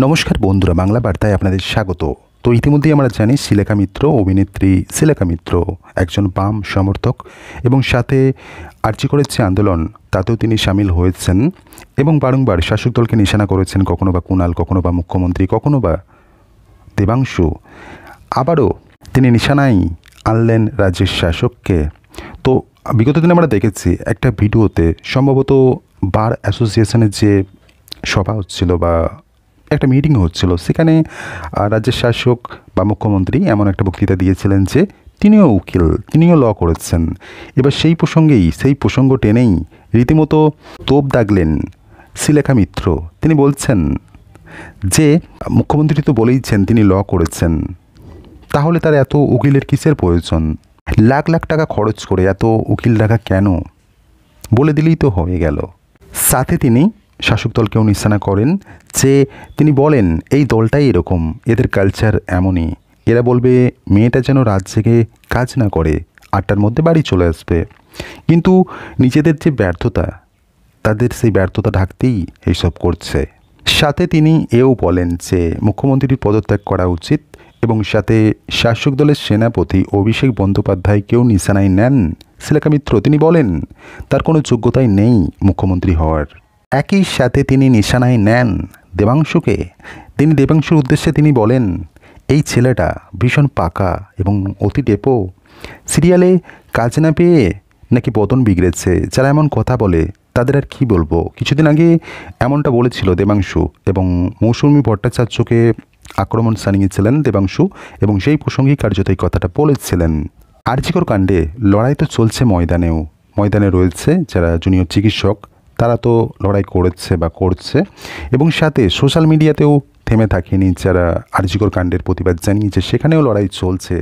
নমস্কার বন্ধুরা, বাংলা বার্তায় আপনাদের স্বাগত। তো ইতিমধ্যেই আমরা জানি শিলেখা মিত্র, অভিনেত্রী শিলেখা মিত্র একজন বাম সমর্থক এবং সাথে আর্জি করের যে আন্দোলন তাতেও তিনি সামিল হয়েছেন এবং বারংবার শাসক দলকে নিশানা করেছেন, কখনো বা কুণাল, কখনো বা মুখ্যমন্ত্রী, কখনো বা দেবাংশু। আবারও তিনি নিশানায় আনলেন রাজ্যের শাসককে। তো বিগত দিনে আমরা দেখেছি একটা ভিডিওতে সম্ভবত বার অ্যাসোসিয়েশনের যে সভা হচ্ছিল বা একটা মিটিং হচ্ছিল, সেখানে রাজ্যের শাসক বা মুখ্যমন্ত্রী এমন একটা বক্তৃতা দিয়েছিলেন যে তিনিও উকিল, তিনিও ল করেছেন। এবার সেই প্রসঙ্গ টেনেই রীতিমতো তোপ দাগলেন শিলেখা মিত্র। তিনি বলছেন যে মুখ্যমন্ত্রী তো বলেইছেন তিনি ল করেছেন, তাহলে তার এত উকিলের কিসের প্রয়োজন? লাখ লাখ টাকা খরচ করে এত উকিল রাখা কেন? বলে দিলেই তো হয়ে গেল। সাথে তিনি শাসক দলকেও নিশানা করেন যে তিনি বলেন এই দলটাই এরকম, এদের কালচার এমনই। এরা বলবে মেয়েটা যেন রাত জেগে কাজ না করে, 8টার মধ্যে বাড়ি চলে আসবে। কিন্তু নিজেদের যে ব্যর্থতা, তাদের সেই ব্যর্থতা ঢাকতেই এইসব করছে। সাথে তিনি এও বলেন যে মুখ্যমন্ত্রীর পদত্যাগ করা উচিত এবং সাথে শাসক দলের সেনাপতি অভিষেক বন্দ্যোপাধ্যায়কেও নিশানায় নেন শিলেখা মিত্র। তিনি বলেন তার কোনো যোগ্যতাই নেই মুখ্যমন্ত্রী হওয়ার। একই সাথে তিনি নিশানায় নেন দেবাংশুকে। দেবাংশুর উদ্দেশ্যে তিনি বলেন এই ছেলেটা ভীষণ পাকা এবং অতি ডেপো, সিরিয়ালে কাজ না পেয়ে নাকি পতন বিগড়েছে। যারা এমন কথা বলে তাদের আর কি বলবো। কিছুদিন আগে এমনটা বলেছিল দেবাংশু এবং মৌসুমী ভট্টাচার্যকে আক্রমণ সানিয়েছিলেন দেবাংশু এবং সেই প্রসঙ্গেই কার্যত এই কথাটা বলেছিলেন। আরজিকর কাণ্ডে লড়াই তো চলছে ময়দানে রয়েছে যারা জুনিয়র চিকিৎসক, তারা তো লড়াই করেছে বা করছে এবং সাথে সোশ্যাল মিডিয়াতেও থেমে থাকেনি যারা আরজিকর কাণ্ডের প্রতিবাদ জানিয়েছে, সেখানেও লড়াই চলছে।